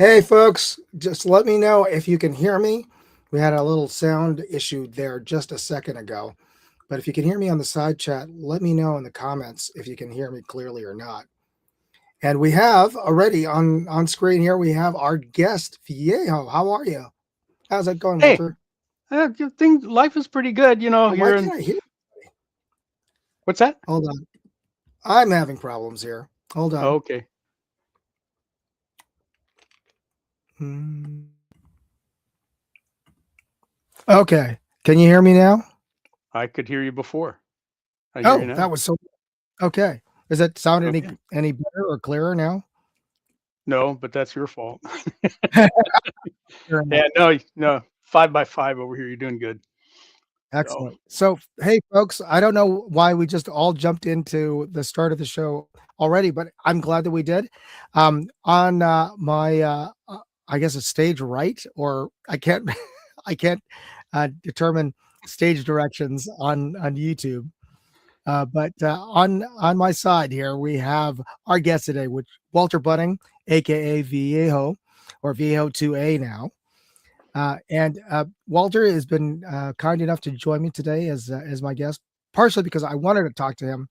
Hey, folks, just let me know if you can hear me. We had a little sound issue there just a second ago. But if you can hear me on the side chat, let me know in the comments if you can hear me clearly or not. And we have already on screen here, we have our guest, Viejo. How are you? How's that going, Hey, Walter? life is pretty good, Why here in can't I hear? what's that? Hold on. I'm having problems here. Hold Oh, on. okay. Hmm. Okay. Can you hear me now? I could hear you before. I hear you Oh, that now. was so okay. Does it sound Okay. any better or clearer now? No, but that's your fault. Fair enough. Yeah, no, 5 by 5 over here. You're doing good. So Excellent. So, hey, folks, I don't know why we just all jumped into the start of the show already, but I'm glad that we did. On my, I guess it's stage right, or I can't, I can't determine stage directions on YouTube. But on my side here, we have our guest today, which Walter Bunning, aka Viejo, or Viejo 2A now. And Walter has been kind enough to join me today as my guest, partially because I wanted to talk to him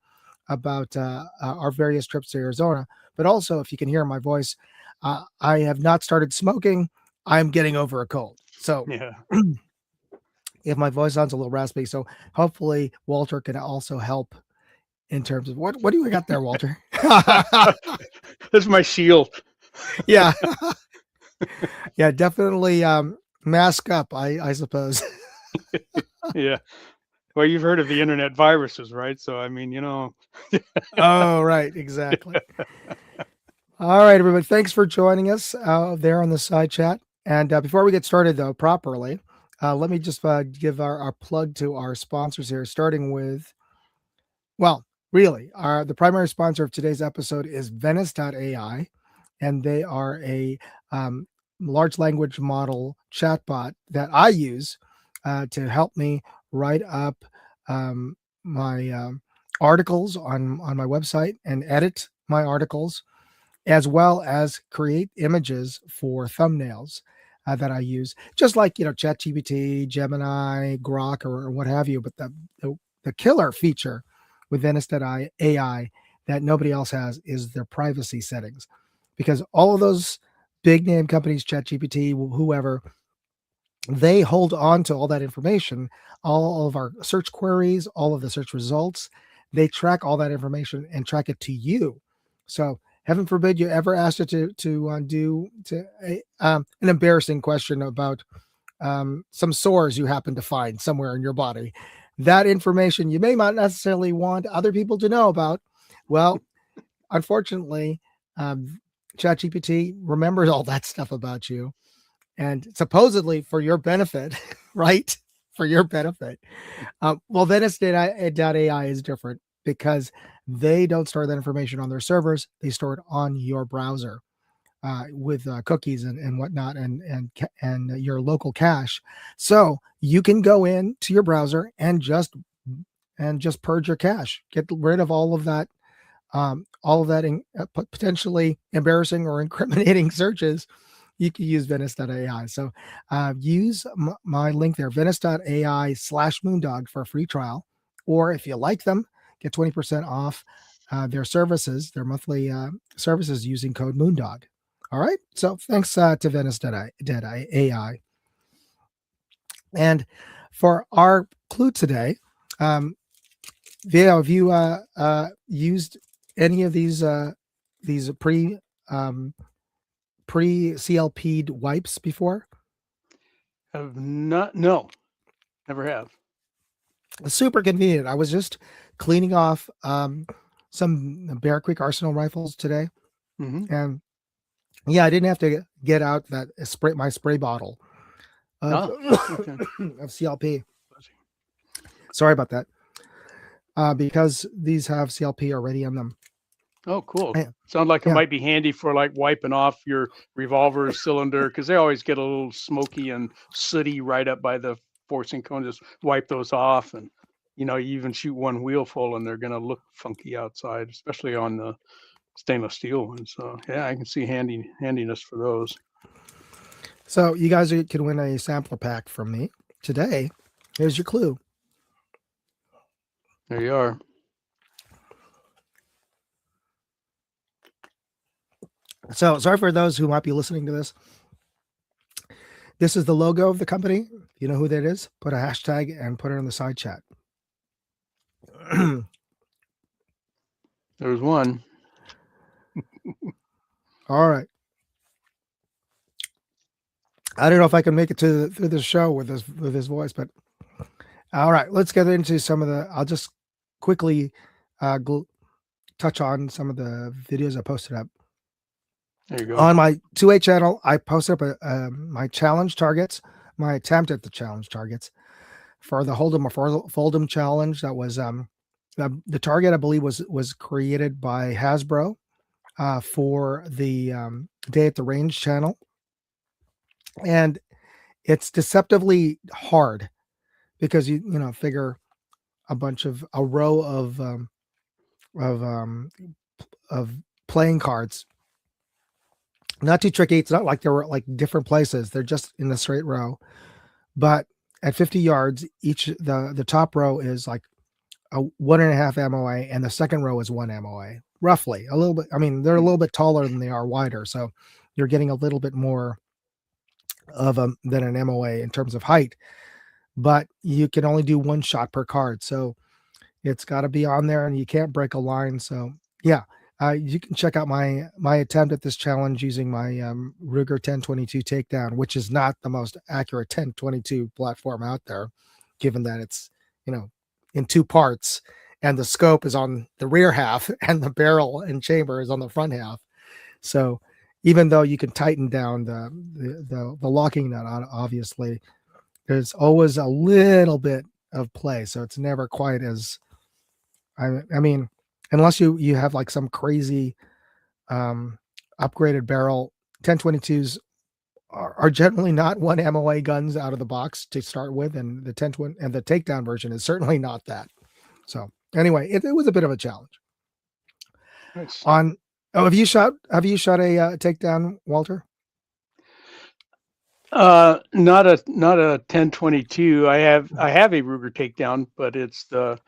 about our various trips to Arizona, but also if you can hear my voice, I have not started smoking. I'm getting over a cold, so yeah. if my voice sounds a little raspy, so hopefully Walter can also help in terms of what do we got there, Walter? That's my shield. Yeah, yeah, definitely mask up, I suppose. Yeah. Well, you've heard of the internet viruses, right? So I mean, Oh, right, exactly. All right, everybody. Thanks for joining us there on the side chat. And before we get started, though, properly, let me just give our plug to our sponsors here, starting with, well, really, the primary sponsor of today's episode is Venice.ai, and they are a um, large language model chatbot that I use to help me write up my articles on my website and edit my articles as well as create images for thumbnails that I use, just like ChatGPT, Gemini, Grok, or what have you. But the killer feature with Venice.ai that nobody else has is their privacy settings, because all of those big name companies, ChatGPT, whoever, they hold on to all that information, all of our search queries, all of the search results. They track all that information and track it to you. So heaven forbid you ever asked it to do to an embarrassing question about some sores you happen to find somewhere in your body. That information you may not necessarily want other people to know about. Well, unfortunately, um, ChatGPT remembers all that stuff about you, and supposedly for your benefit, right? For your benefit. Well, Venice.ai is different because they don't store that information on their servers. They store it on your browser with cookies and whatnot, and your local cache. So you can go in to your browser and just purge your cache, get rid of all of that potentially embarrassing or incriminating searches. You can use Venice.ai. So use my link there, Venice.ai/Moondog for a free trial. Or if you like them, get 20% off their services, their monthly services using code Moondog. All right. So thanks to Venice.ai. And for our clue today, um, Vito, have you used any of these um, pre CLP'd wipes before? Have not. No, never have. Super convenient. I was just cleaning off some Bear Creek Arsenal rifles today, Hmm. and yeah, I didn't have to get out that spray bottle of Oh, okay. of CLP. Sorry about that. Because these have CLP already in them. Oh, cool. Yeah, Sound like it yeah, might be handy for like wiping off your revolver cylinder because they always get a little smoky and sooty right up by the forcing cone. Just wipe those off, and you even shoot one wheel full, and they're gonna look funky outside, especially on the stainless steel ones. So yeah, I can see handiness for those. So you guys can win a sampler pack from me today. Here's your clue. There you are. So sorry for those who might be listening to this. This is the logo of the company. You know who that is? Put a hashtag and put it in the side chat. There's one. All right. I don't know if I can make it through this show with this voice, but all right. Let's get into some of the. I'll just quickly touch on some of the videos I posted up. There you go. On my 2A channel, I posted up my challenge targets, my attempt at the challenge targets for the Hold'em or Fold'em challenge. That was the target, I believe, was created by Hasbro for the Day at the Range channel, and it's deceptively hard because you figure a row of playing cards. Not too tricky. It's not like they were like different places. They're just in the straight row. But at 50 yards, each the top row is like a 1.5 MOA, and the second row is 1 MOA, roughly. A little bit. I mean, they're a little bit taller than they are wider, so you're getting a little bit more of than an MOA in terms of height. But you can only do one shot per card, so it's got to be on there, and you can't break a line. So yeah. You can check out my attempt at this challenge using my Ruger 1022 takedown, which is not the most accurate 1022 platform out there, given that it's in two parts, and the scope is on the rear half, and the barrel and chamber is on the front half. So even though you can tighten down the locking nut, obviously, there's always a little bit of play. So it's never quite as I mean. Unless you have like some crazy upgraded barrel, 1022s are generally not 1 MOA guns out of the box to start with, and the 1020 and the takedown version is certainly not that. So anyway, it was a bit of a challenge. Nice. Have you shot a takedown, Walter? Not a 1022. I have a Ruger takedown, but it's the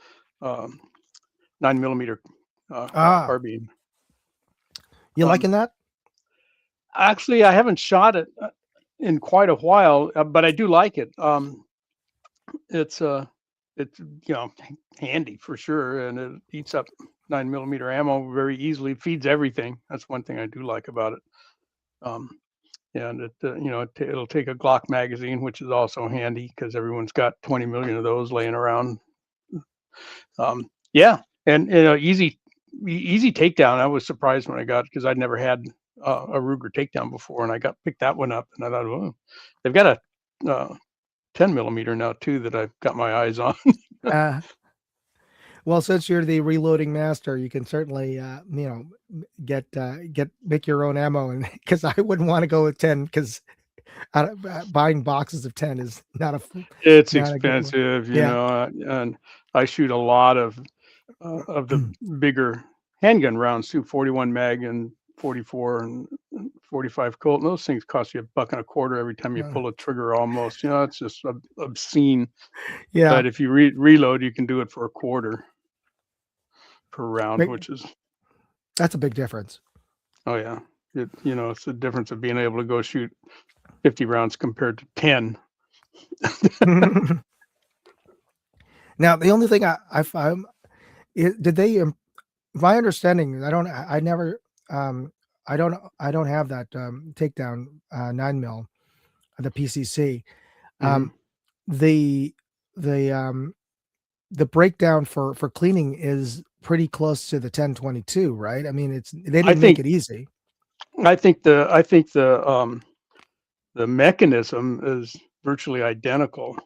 9mm carbine. You liking that? Actually, I haven't shot it in quite a while, but I do like it. It's handy for sure, and it eats up 9mm ammo very easily. It feeds everything. That's one thing I do like about it. And it'll take a Glock magazine, which is also handy because everyone's got 20 million of those laying around. Yeah. And easy takedown. I was surprised when I got it because I'd never had a Ruger takedown before, and I picked that one up, and I thought, oh, they've got a 10mm now too that I've got my eyes on. Well, since you're the reloading master, you can certainly make your own ammo, and because I wouldn't want to go with 10 because buying boxes of 10 is not a. It's expensive, and I shoot a lot of the bigger handgun rounds too, 41 mag and 44 and 45 Colt. And those things cost you $1.25 every time you pull a trigger almost. It's just obscene. Yeah. But if you reload, you can do it for $0.25 per round, that's a big difference. Oh yeah. It's the difference of being able to go shoot 50 rounds compared to 10. Now, the only thing I found, did they, my understanding, I don't have that takedown 9mm, the PCC. The breakdown for cleaning is pretty close to the 1022, right? I mean, they didn't make it easy. I think the mechanism is virtually identical.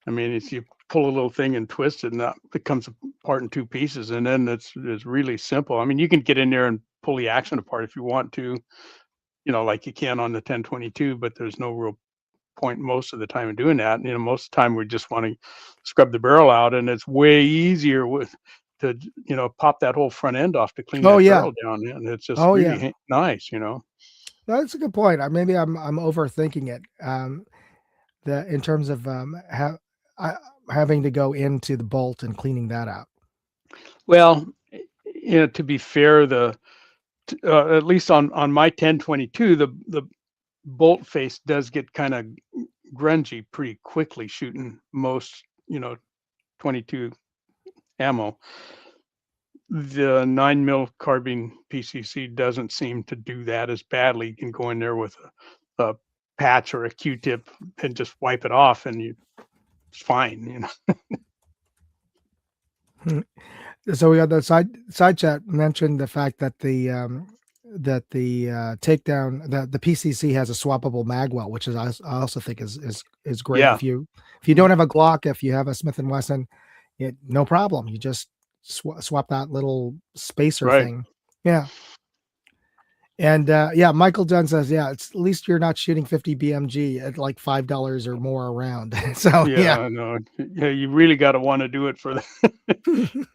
I mean, if you pull a little thing and twist it, and that becomes apart in two pieces, and then it's really simple. I mean, you can get in there and pull the action apart if you want to, like you can on the 1022, but there's no real point most of the time in doing that. Most of the time we just want to scrub the barrel out, and it's way easier to pop that whole front end off to clean that barrel down, and it's just really nice. That's a good point. Maybe I'm overthinking it. In terms of I, having to go into the bolt and cleaning that out. Well, to be fair, at least on my 1022, the bolt face does get kind of grungy pretty quickly shooting most 22 ammo. The 9 mil carbine PCC doesn't seem to do that as badly. You can go in there with a patch or a Q-tip and just wipe it off, and it's fine. So we got the side chat mentioned the fact that the takedown, the PCC has a swappable magwell, which is I also think is great. Yeah. If you don't have a Glock, if you have a Smith and Wesson, no problem. You just swap that little spacer Right. thing. Yeah. And Michael Dunn says, it's at least you're not shooting 50 BMG at like $5 or more a round. So Yeah, no, yeah, you really got to want to do it for the,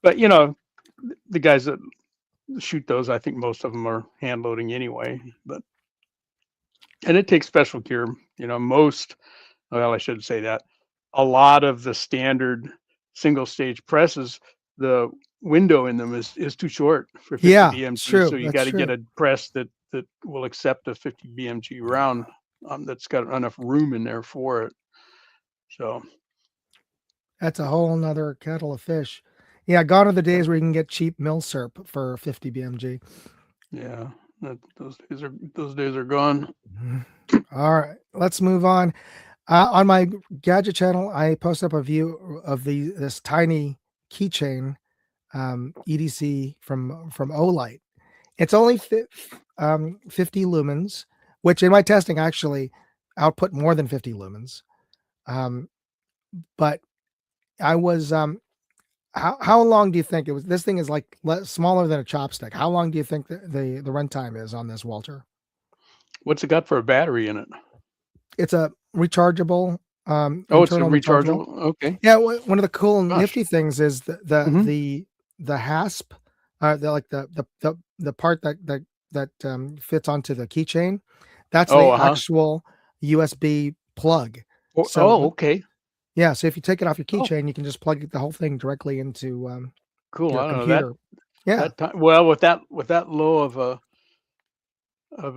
but the guys that shoot those, I think most of them are hand loading anyway, and it takes special gear, well, I shouldn't say that. A lot of the standard single stage presses, the window in them is too short for 50 BMG. it's true. So you That's got to true. get a press that will accept a 50 BMG round, that's got enough room in there for it. So that's a whole nother kettle of fish. Yeah, gone are the days where you can get cheap milsurp for 50 BMG. yeah, those days are gone. All right, let's move on. On my gadget channel, I post up a view of this tiny keychain EDC from Olight. It's only 50 lumens, which in my testing actually output more than 50 lumens. But I was how long do you think it was? This thing is like smaller than a chopstick. How long do you think the runtime is on this, Walter? What's it got for a battery in it? It's a rechargeable. Oh, it's a internal rechargeable. Okay. Yeah, one of the cool Gosh. nifty things is Mhm. the hasp, the part that fits onto the keychain. That's the actual USB plug. So Okay. yeah, so if you take it off your Oh, keychain, you can just plug the whole thing directly into cool. your I don't know that computer. Yeah, that time. Well, with that low of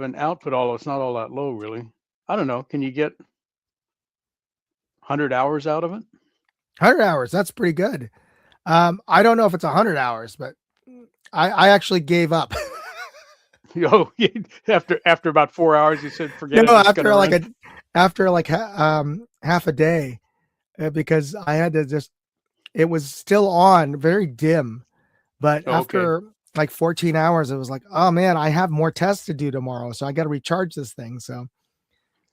an output, although it's not all that low, really. I don't know. Can you get 100 hours out of it? 100 hours. That's pretty good. I don't know if it's 100 hours, but I actually gave up. Oh, after about 4 hours, you said, "Forget it. No, It's gonna run." after like half a day, because I had to just, it was still on very dim, but Oh, okay. after like 14 hours, it was like, oh man, I have more tests to do tomorrow, so I got to recharge this thing. So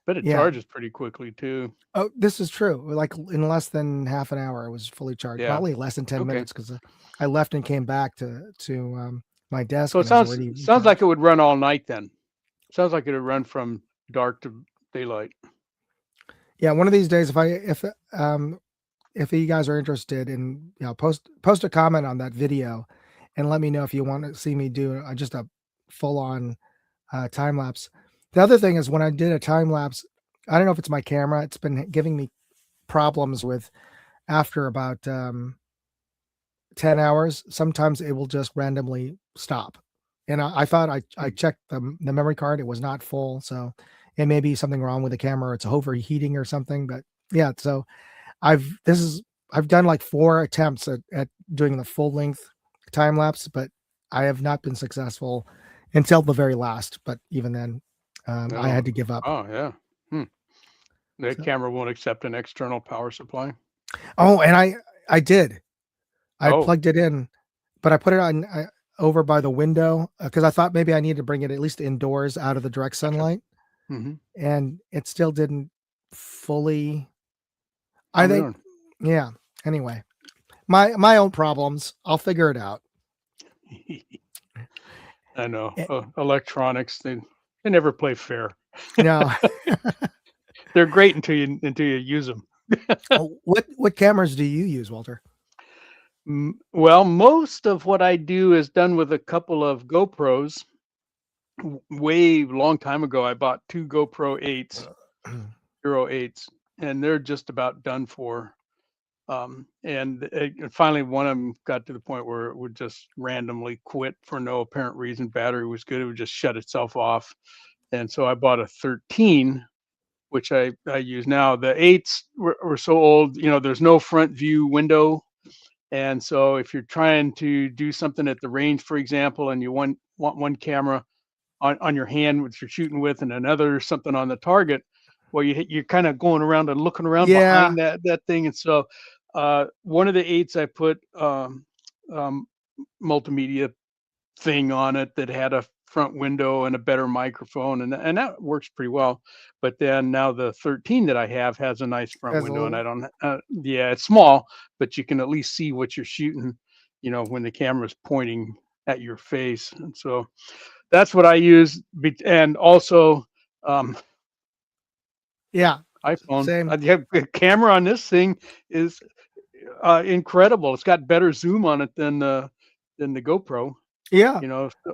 But it yeah. charges pretty quickly too. Oh, this is true. Like in less than half an hour, it was fully charged. Yeah. Probably less than 10 Okay. minutes because I left and came back to my desk So it and it was sounds already sounds like recharged. it would run all night then. Sounds like it would run from dark to daylight. Yeah, one of these days, if you guys are interested in, post a comment on that video and let me know if you want to see me do just a full on time lapse. The other thing is when I did a time lapse, I don't know if it's my camera. It's been giving me problems with after about 10 hours. Sometimes it will just randomly stop. And I thought I checked the memory card. It was not full. So it may be something wrong with the camera. It's overheating or something. But yeah, so I've done like 4 attempts at doing the full length time lapse, but I have not been successful until the very last. But even then, I No. had to give up. Oh, yeah. The So, camera won't accept an external power supply. oh, and I did. I Oh, plugged it in, but I put it on over by the window because I thought maybe I needed to bring it at least indoors out of the direct gotcha. sunlight, Mhm. and it still didn't fully. Oh, I think, really? yeah. Anyway, my own problems. I'll figure it out. I know. Eh, Electronics, they never play fair. No, They're great until you use them. what cameras do you use, Walter? Well, most of what I do is done with a couple of GoPros, way long time ago, I bought two GoPro 8s, Hero 8s, and they're just about done for. And finally, one of them got to the point where it would just randomly quit for no apparent reason. Battery was good; it would just shut itself off. And so I bought a 13, which I use now. The 8s were so old, there's no front view window. And so if you're trying to do something at the range, for example, and you want one camera on your hand, which you're shooting with, and another something on the target, well, you're kind of going around and looking around Yeah. behind that thing. And so one of the 8s I put um, multimedia thing on it that had a front window and a better microphone, and that works pretty well. But then now the 13 that I have has a nice front As a window, and I little, don't. Yeah, it's small, but you can at least see what you're shooting. When the camera's pointing at your face, and so that's what I use. And also, um, yeah, iPhone. same. The camera on this thing is incredible. It's got better zoom on it than the GoPro. Yeah.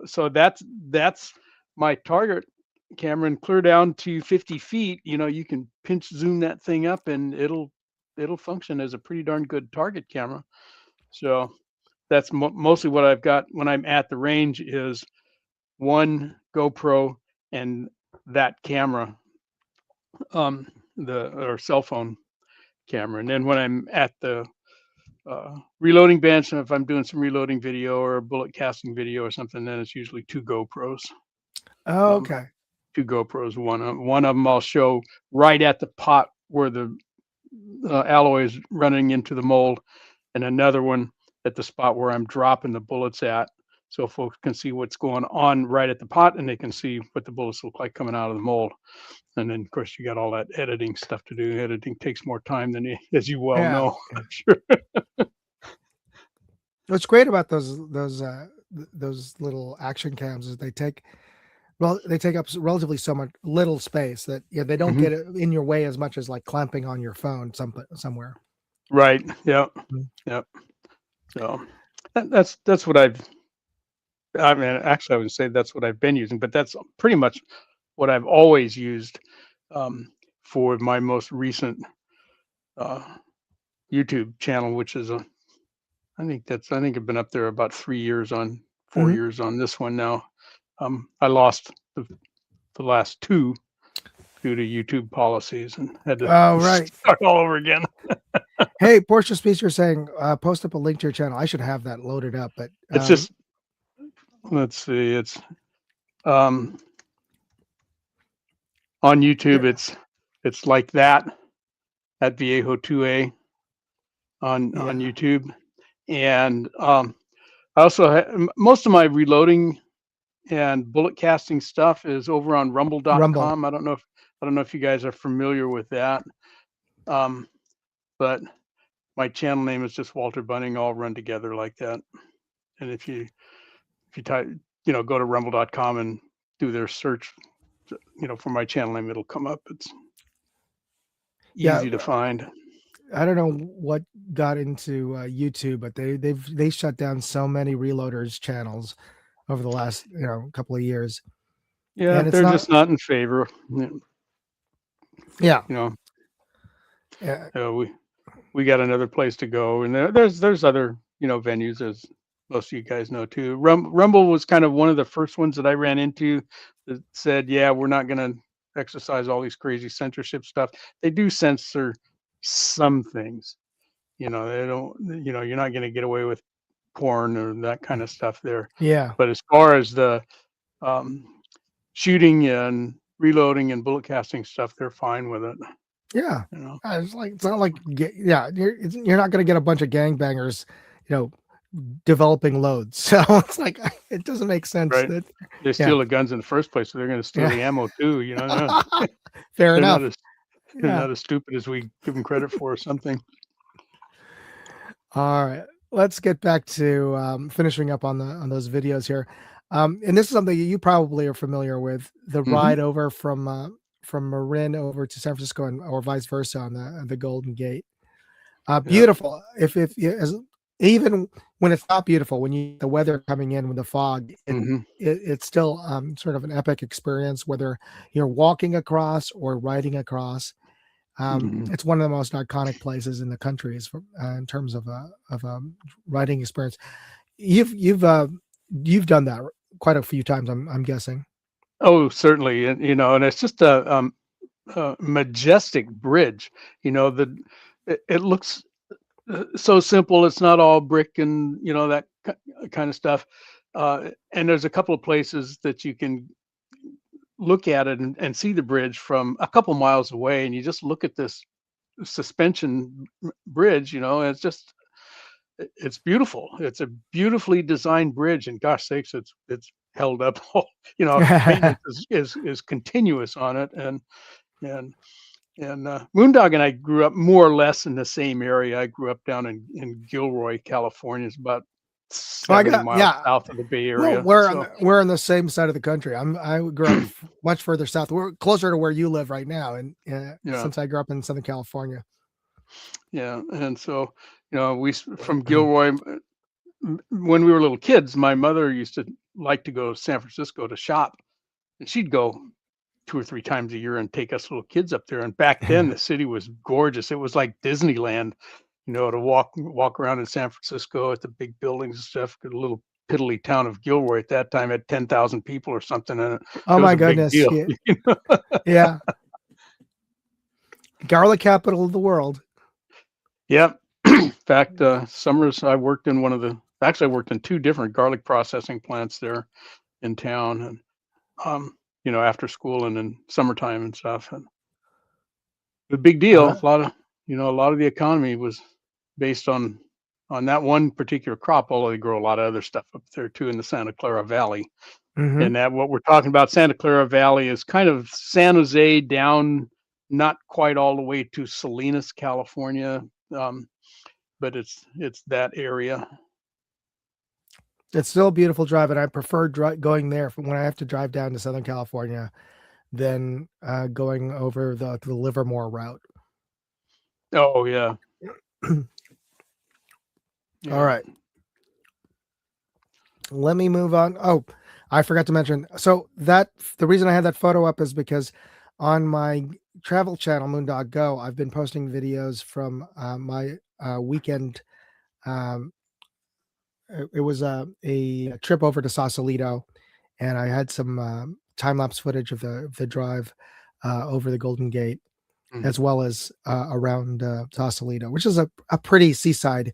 So that's my target camera, and clear down to 50 feet. You can pinch zoom that thing up, and it'll function as a pretty darn good target camera. So that's mostly what I've got when I'm at the range, is one GoPro and that camera, the or cell phone camera. And then when I'm at the reloading bench, and if I'm doing some reloading video or bullet casting video or something, then it's usually two GoPros. Oh, Um, okay. two GoPros. One of them I'll show right at the pot where the alloy is running into the mold, and another one at the spot where I'm dropping the bullets at, so folks can see what's going on right at the pot, and they can see what the bullets look like coming out of the mold. And then, of course, you got all that editing stuff to do. Editing takes more time than as you well Yeah. know. I'm sure. What's great about those little action cams is they take up relatively so much little space that they don't Mhm. get in your way as much as like clamping on your phone somewhere. Right. Yeah. Mm. Yeah. So that's what I mean, actually, I would say that's what I've been using, but that's pretty much what I've always used for my most recent uh, YouTube channel, which is I think I've been up there about 3 years on, four Mhm. years on this one now. I lost the last two due to YouTube policies and had to Oh, right. start all over again. Hey, Portia Speaks, you're saying post up a link to your channel. I should have that loaded up, but It's just, let's see, it's um, on YouTube. yeah, It's like that at Viejo 2A on yeah, YouTube. And I also most of my reloading and bullet casting stuff is over on Rumble. rumble.com. I don't know if you guys are familiar with that. Um, but my channel name is just Walter Bunning, all run together like that. And if you type, go to rumble.com and do their search, for my channel name, it'll come up. It's Yeah, easy to find. I don't know what got into YouTube, but they shut down so many reloaders channels over the last couple of years, Yeah, and it's they're not. just not in favor. Yeah, You know, yeah, we got another place to go, and there's other venues, as most of you guys know too. Rumble was kind of one of the first ones that I ran into that said, yeah, we're not going to exercise all these crazy censorship stuff. They do censor some things. They don't. You're not going to get away with porn or that kind of stuff there. yeah, But as far as the um, shooting and reloading and bullet casting stuff, they're fine with it. yeah. You know. It's not like you're not going to get a bunch of gangbangers, you know, developing loads. So it's like it doesn't make sense Right. that. They Yeah, steal the guns in the first place, so they're going to steal yeah. the ammo too. Fair They're not enough. as they're Yeah. not as stupid as we give them credit for or something. All right, let's get back to finishing up on those videos here. And this is something you probably are familiar with: the Hmm. ride over from Marin over to San Francisco, or vice versa on the Golden Gate. Yeah. Beautiful. If even when it's not beautiful, when you the weather coming in with the fog, Hmm. it's still sort of an epic experience, whether you're walking across or riding across. Hmm. It's one of the most iconic places in the country in terms of riding experience. You've done that quite a few times, I'm guessing. Oh, certainly, and and it's just a majestic bridge. The it looks so simple. It's not all brick and that kind of stuff. And there's a couple of places that you can look at it and see the bridge from a couple miles away, and you just look at this suspension bridge. And it's beautiful. It's a beautifully designed bridge, and gosh sakes, it's held up. Maintenance is continuous on it, and Moondog and I grew up more or less in the same area. I grew up down in Gilroy, California. It's about Oh, I 70 got miles yeah. south of the Bay Well, Area. we're on So the same side of the country. I grew up much further south. We're closer to where you live right now, and yeah, since I grew up in Southern California. yeah, and so from Gilroy. When we were little kids, my mother used to like to go to San Francisco to shop, and she'd go 2 or 3 times a year and take us little kids up there. And back then, the city was gorgeous. It was like Disneyland, to walk around in San Francisco at the big buildings and stuff. The little piddly town of Gilroy at that time had 10,000 people or something in it. Oh It was my a big goodness. deal. Yeah. Yeah. Garlic capital of the world. Yeah. In fact, summers I worked in I worked in 2 different garlic processing plants there in town, and after school and in summertime and stuff. And the big deal, Uh, a lot of the economy was based on that one particular crop, although they grow a lot of other stuff up there too in the Santa Clara Valley. mhm. And that what we're talking about, Santa Clara Valley is kind of San Jose down, not quite all the way to Salinas, California, um, but it's that area. It's still a beautiful drive, and I prefer going there when I have to drive down to Southern California than going over the Livermore route. Oh yeah, All yeah. right, let me move on. Oh, I forgot to mention. So the reason I had that photo up is because on my travel channel, Moondog Go, I've been posting videos from my weekend. Um, it was a trip over to Sausalito, and I had some time lapse footage of the drive over the Golden Gate, Mhm. as well as around Sausalito, which is a pretty seaside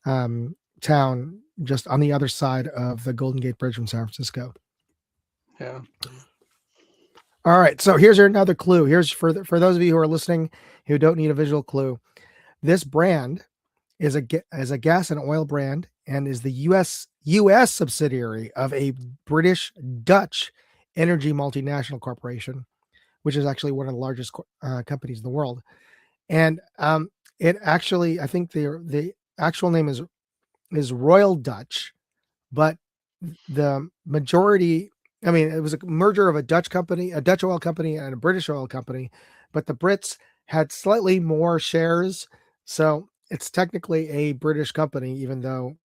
town just on the other side of the Golden Gate Bridge from San Francisco. Yeah. All right, so here's another clue. Here's for those of you who are listening who don't need a visual clue. This brand is a gas and oil brand and is the US subsidiary of a British Dutch energy multinational corporation, which is actually one of the largest companies in the world. And it actually, I think the actual name is Royal Dutch, but the majority, I mean, it was a merger of a Dutch company, a Dutch oil company, and a British oil company, but the Brits had slightly more shares. So it's technically a British company, even though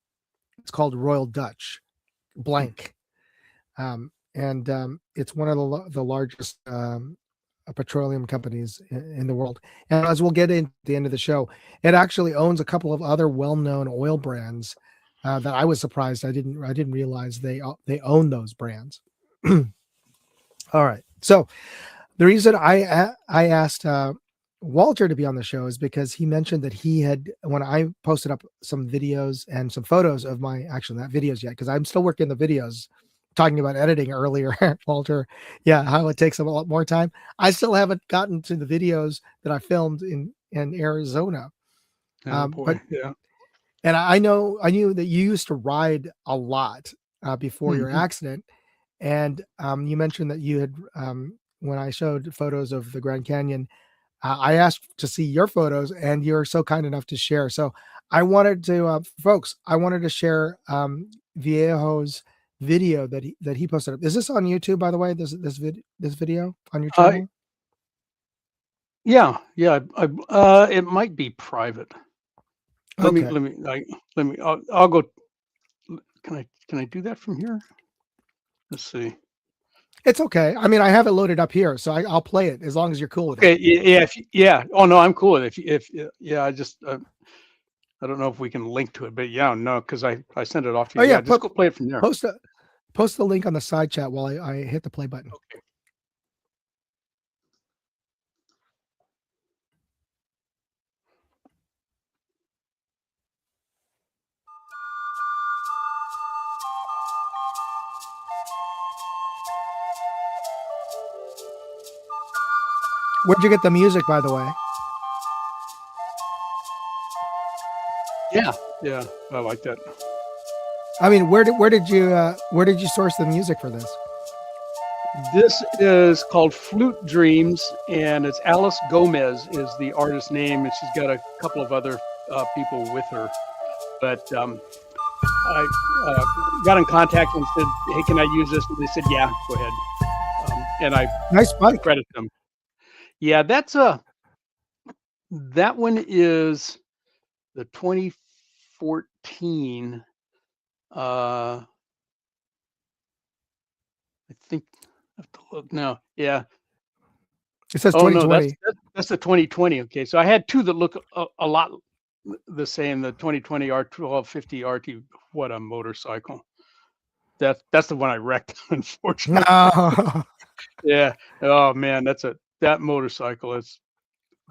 it's called Royal Dutch Mm. blank. And it's one of the largest petroleum companies in the world. And as we'll get into at the end of the show, it actually owns a couple of other well-known oil brands that I was surprised I didn't realize they own those brands. All right, so the reason I asked Walter to be on the show is because he mentioned that he had, when I posted up some videos and some photos of my, actually not videos yet because I'm still working the videos, talking about editing earlier, Walter. Yeah, how it takes a lot more time. I still haven't gotten to the videos that I filmed in Arizona. Oh But boy. Yeah. and I knew that you used to ride a lot before your Mhm. accident, and you mentioned that you had when I showed photos of the Grand Canyon, I asked to see your photos, and you're so kind enough to share. So I wanted to, folks, I wanted to share Viejo's video that he posted up. Is this on YouTube, by the way? This video on your Uh, channel? yeah, yeah. It might be private. Okay. I'll go. Can I do that from here? Let's see. It's okay. I mean, I have it loaded up here, so I'll play it as long as you're cool with it. Okay. Yeah. Yeah. Oh no, I'm cool with it. Yeah, I just I don't know if we can link to it, but yeah, no, because I sent it off to Oh you. yeah, Yeah, just go play it from there. post post the link on the side chat while I hit the play button. Okay. Where'd you get the music, by the way? Yeah. Yeah. I like that. I mean, where did you source the music for this? This is called Flute Dreams, and it's Alice Gomez is the artist name, and she's got a couple of other people with her. But I got in contact and said, "Hey, can I use this?" And they said, "Yeah, go ahead." And I Nice bike. credit them. Yeah, that one is the 2014. I think I have to look now. Yeah. It says Oh no, 2020. that's the 2020. Okay, so I had two that look a lot the same. The 2020 R1250 RT. What a motorcycle! That's the one I wrecked, unfortunately. No. Yeah. Oh man, that motorcycle. It's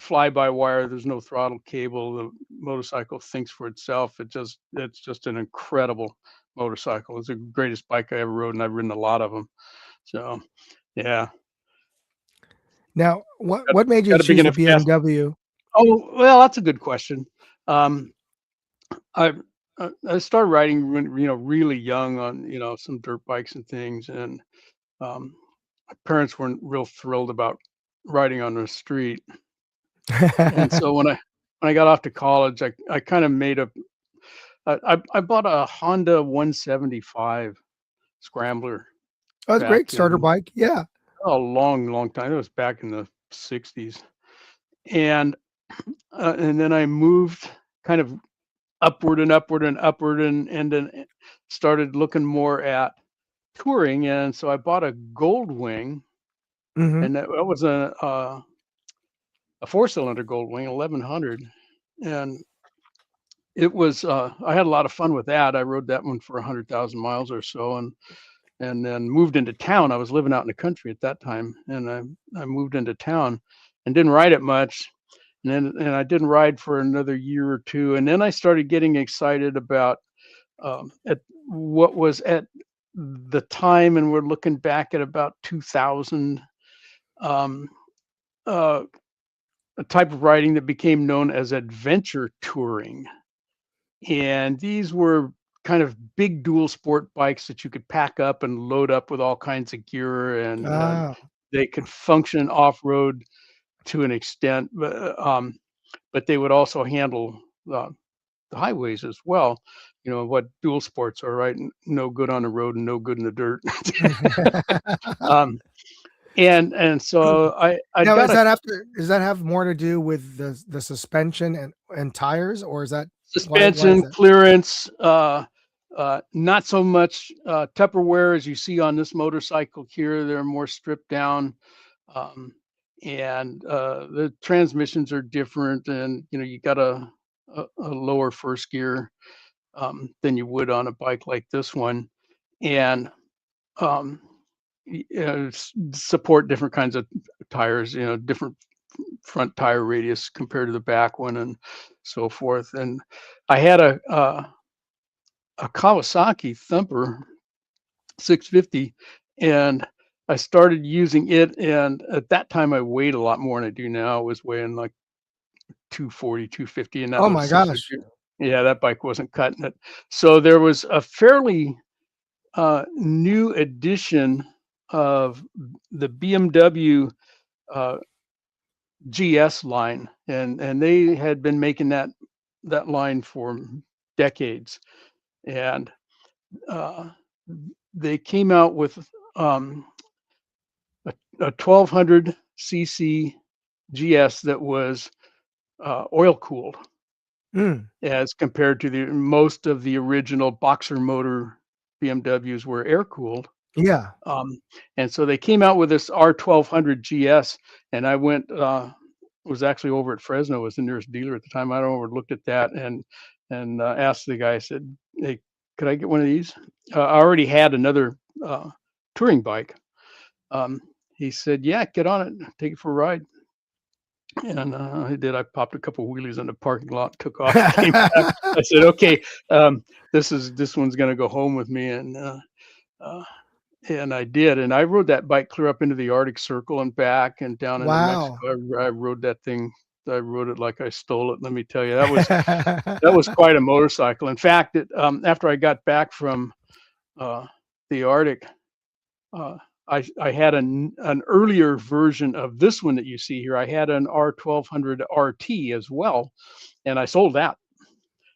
fly by wire. There's no throttle cable. The motorcycle thinks for itself. It's just an incredible motorcycle. It's the greatest bike I ever rode, and I've ridden a lot of them. So yeah. Now, Got, what made you got a big choose the enough gas. BMW? Oh well, that's a good question. Um, I I started riding when, really young on some dirt bikes and things, and my parents weren't real thrilled about riding on the street. And so when I got off to college, I kind of made a I bought a Honda 175 Scrambler Oh, it's a great back starter in bike. Yeah. a long time. It was back in the 60s, and then I moved kind of upward and upward and upward, and then started looking more at touring. And so I bought a Goldwing, Hmm. and that was a four-cylinder Goldwing 1100, and it was I had a lot of fun with that. I rode that one for 100,000 miles or so, and then moved into town. I was living out in the country at that time, and I moved into town and didn't ride it much. And I didn't ride for another year or two, and then I started getting excited about at what was at the time, and we're looking back at about 2000, um, uh, a type of riding that became known as adventure touring. And these were kind of big dual sport bikes that you could pack up and load up with all kinds of gear, and Ah. they could function off road to an extent, but they would also handle the highways as well. You know what dual sports are, right? No good on the road and no good in the dirt. um, and so I Now, got a does that have more to do with the suspension and tires, or is that why is suspension that? clearance, not so much Tupperware as you see on this motorcycle here. They're more stripped down, um, and the transmissions are different, and you got a lower first gear than you would on a bike like this one, and um, support different kinds of tires, different front tire radius compared to the back one, and so forth. And I had a Kawasaki Thumper 650, and I started using it. And at that time, I weighed a lot more than I do now. I was weighing like 240, 250, and that Oh was my just a gosh. yeah, that bike wasn't cutting it. So there was a fairly new edition of the BMW uh, GS line, and they had been making that line for decades, and uh, they came out with um, a 1200 cc GS that was oil cooled, Mm, as compared to the most of the original boxer motor BMWs were air cooled. yeah. Um, and so they came out with this R1200 GS, and I went, was actually over at Fresno, was the nearest dealer at the time. I don't know, looked at that and asked the guy. I said, "Hey, could I get one of these?" I already had another touring bike. Um, he said, "Yeah, get on it, take it for a ride." And I did. I popped a couple wheelies in the parking lot, took off, came back. I said, "Okay, this one's gonna go home with me," uh, and I did, and I rode that bike clear up into the Arctic Circle and back and down into Wow. Mexico. I rode that thing. I rode it like I stole it. Let me tell you, that was quite a motorcycle. In fact, after I got back from uh, the Arctic, uh, I had an earlier version of this one that you see here. I had an R1200 RT as well, and I sold that.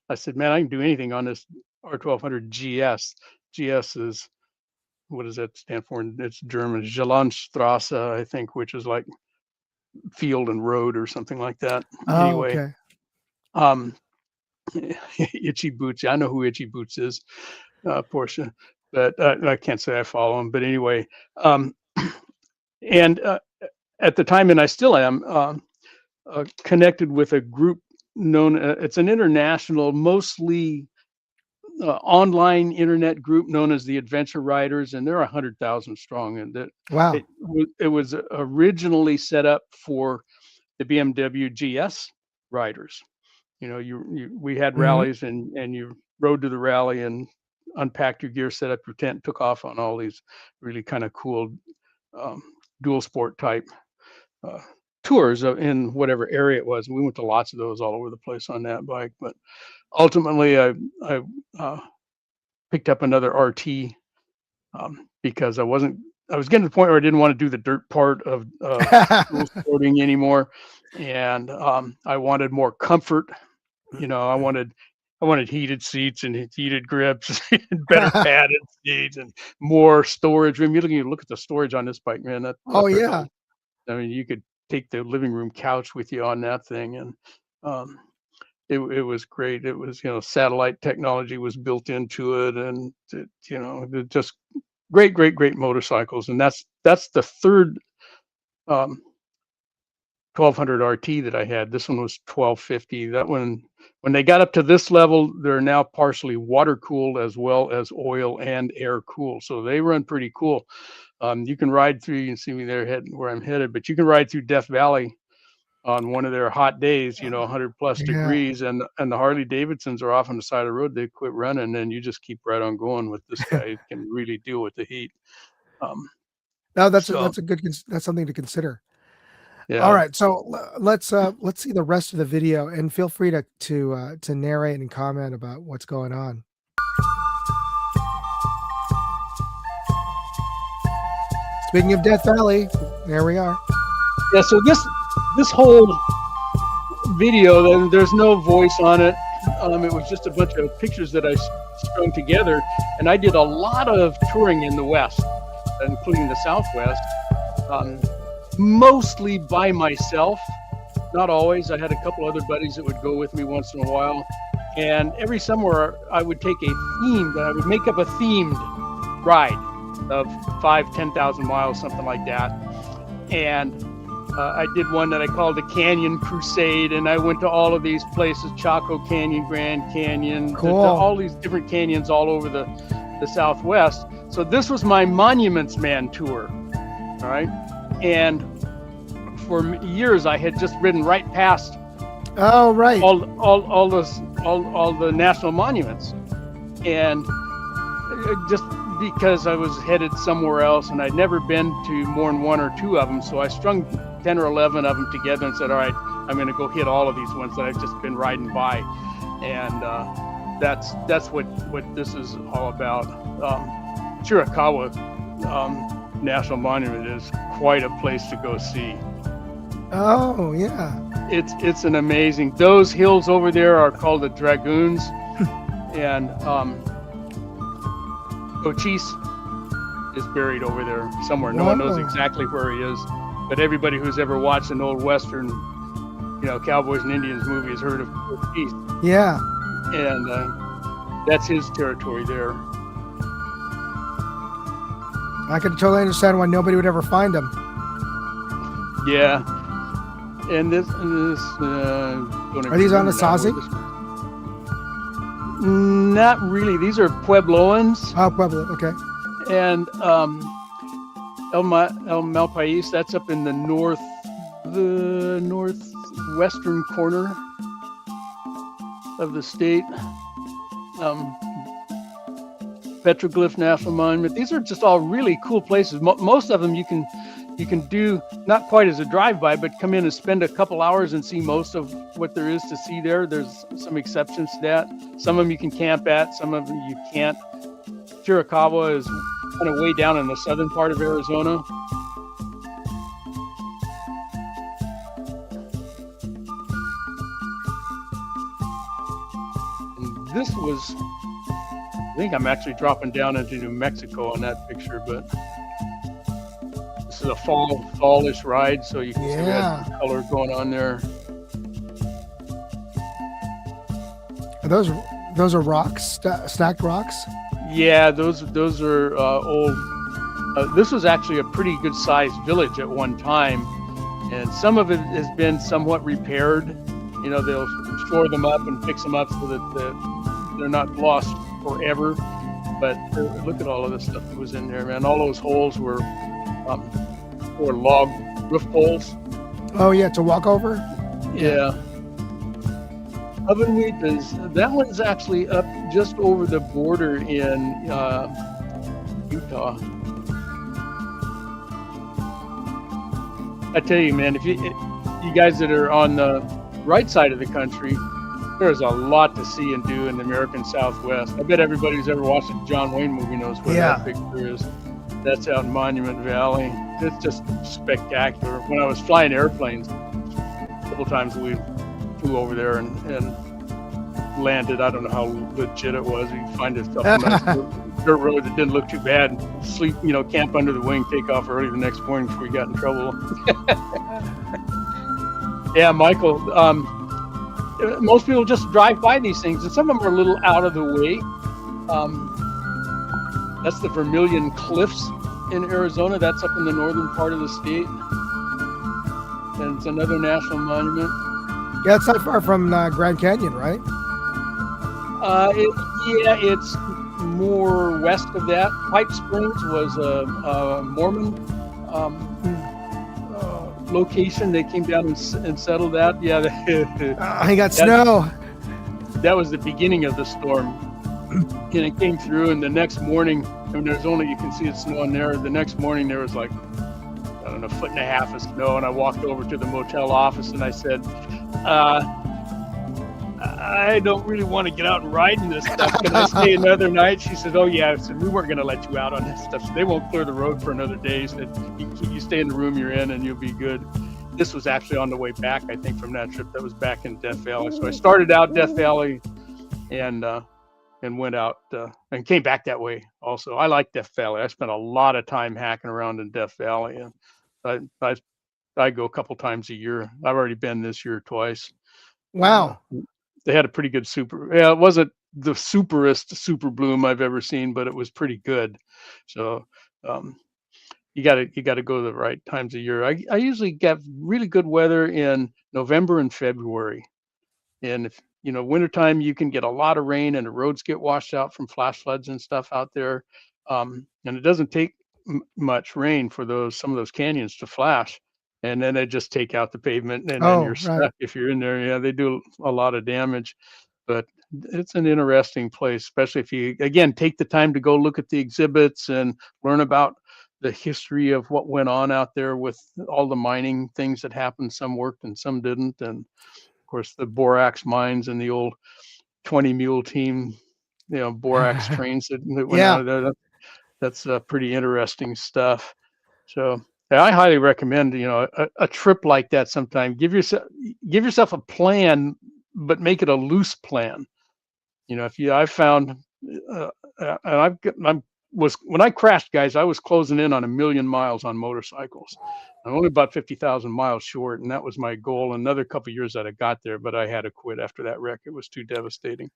I said, "Man, I can do anything on this R1200 GS." GS is, what does that stand for? It's German, Landstrasse, I think, which is like field and road or something like that. Oh, Anyway, okay. um, Itchy Boots. I know who Itchy Boots is, Porsche, but I can't say I follow him. But anyway, um, and at the time, and I still am, connected with a group known. It's an international, mostly online internet group known as the Adventure Riders, and they're 100,000 strong. And Wow. it was originally set up for the BMW GS riders. You know, we had Mhm. rallies, and you rode to the rally and unpacked your gear, set up your tent, took off on all these really kind of cool um, dual sport type uh, tours in whatever area it was. We went to lots of those all over the place on that bike, but ultimately I uh, picked up another RT because I was getting to the point where I didn't want to do the dirt part of dual sporting anymore, and I wanted more comfort. You know, I wanted heated seats and heated grips and better padded seats and more storage room. You look at the storage on this bike, man. Oh, That's a yeah. hell. I mean, you could take the living room couch with you on that thing, and um, it was great. It was, satellite technology was built into it, and just great, great, great motorcycles. And that's the third um, 1200 RT that I had. This one was 1250. That one, when they got up to this level, they're now partially water cooled as well as oil and air cooled. So they run pretty cool. You can ride through. You can see me there heading where I'm headed, but you can ride through Death Valley on one of their hot days, 100 plus Yeah. degrees, and the Harley Davidsons are off on the side of the road. They quit running, and you just keep right on going with this guy. It can really deal with the heat. Um, No, so that's a good that's something to consider. All yeah, right, so let's see the rest of the video, and feel free to narrate and comment about what's going on. Speaking of Death Valley, there we are. yeah. So this whole video, there's no voice on it. It was just a bunch of pictures that I strung together, and I did a lot of touring in the West, including the Southwest. Um, Mostly by myself, not always. I had a couple other buddies that would go with me once in a while, and every summer I would take I would make up a themed ride of 5-10,000 miles, something like that. And I did one that I called the Canyon Crusade, and I went to all of these places: Chaco Canyon, Grand Canyon, Cool. all these different canyons all over the Southwest. So this was my Monuments Man tour, all right? And for years I had just ridden right past Oh, right. all the national monuments, and just because I was headed somewhere else and I'd never been to more than one or two of them, so I strung 10 or 11 of them together and said, all right, I'm going to go hit all of these ones that I've just been riding by. And that's what this is all about. Chiricahua National Monument is quite a place to go see. Oh, yeah. It's an amazing. Those hills over there are called the Dragoons, and Cochise is buried over there somewhere. No one knows Whoa. exactly where he is, but everybody who's ever watched an old Western Cowboys and Indians movie is heard of East, Yeah. and that's his territory there. I can totally understand why nobody would ever find him. Yeah, and this Are these Anasazi? Not really. These are Puebloans. Oh, Pueblo. Okay. And El Malpais, that's up in the northwestern corner of the state. Petroglyph National Monument. These are just all really cool places. Most of them you can do not quite as a drive-by, but come in and spend a couple hours and see most of what there is to see there. There's some exceptions to that. Some of them you can camp at, some of them you can't. Chiricahua is kind of way down in the southern part of Arizona. And this was, I think I'm actually dropping down into New Mexico on that picture, but this is a fallish ride, so you can see we had some color going on there. Are those are rocks, stacked rocks? Yeah, those are old. This was actually a pretty good sized village at one time, and some of it has been somewhat repaired. They'll shore them up and fix them up so that they're not lost forever. But look at all of this stuff that was in there, man. All those holes were log roof holes. Oh yeah, to walk over. Yeah. Ovenweep that one's actually up just over the border in Utah. I tell you, man, if you guys that are on the right side of the country, there's a lot to see and do in the American Southwest. I bet everybody who's ever watched a John Wayne movie knows where that picture is. That's out in Monument Valley. It's just spectacular. When I was flying airplanes, a couple times we flew over there and landed. I don't know how legit it was. You find this stuff dirt road that didn't look too bad. Sleep, camp under the wing, take off early the next morning before we got in trouble. Yeah, Michael. Most people just drive by these things, and some of them are a little out of the way. That's the Vermilion Cliffs in Arizona. That's up in the northern part of the state. And it's another national monument. Yeah, it's not far from Grand Canyon, right? It's more west of that. Pipe Springs was a Mormon location. They came down and settled that. Yeah, he got snow. That was the beginning of the storm, and it came through. And the next morning, there's only, you can see it snowing there. The next morning there was like, I don't know, 1.5 feet of snow, and I walked over to the motel office and I said, I don't really want to get out and ride in this stuff. Can I stay another night? She said, oh yeah. I said, we weren't going to let you out on this stuff, so they won't clear the road for another day. So you stay in the room you're in and you'll be good. This was actually on the way back, I think, from that trip. That was back in Death Valley. So I started out Death Valley and went out and came back that way also. I like Death Valley. I spent a lot of time hacking around in Death Valley, and I go a couple times a year. I've already been this year twice. Wow. They had a pretty good it wasn't the superest super bloom I've ever seen, but it was pretty good. So you got to go the right times of year. I usually get really good weather in November and February. And if wintertime, you can get a lot of rain and the roads get washed out from flash floods and stuff out there. And it doesn't take much rain for some of those canyons to flash. And then they just take out the pavement, and then you're stuck if you're in there. Yeah, they do a lot of damage, but it's an interesting place, especially if you, again, take the time to go look at the exhibits and learn about the history of what went on out there with all the mining things that happened. Some worked and some didn't. And of course, the borax mines and the old 20 mule team, borax trains that went out of there. That's pretty interesting stuff. So I highly recommend, a trip like that sometime. Give yourself a plan, but make it a loose plan. I've found, and I'm was when I crashed, guys, I was closing in on 1,000,000 miles on motorcycles. I'm only about 50,000 miles short, and that was my goal. Another couple of years that I got there, but I had to quit after that wreck. It was too devastating.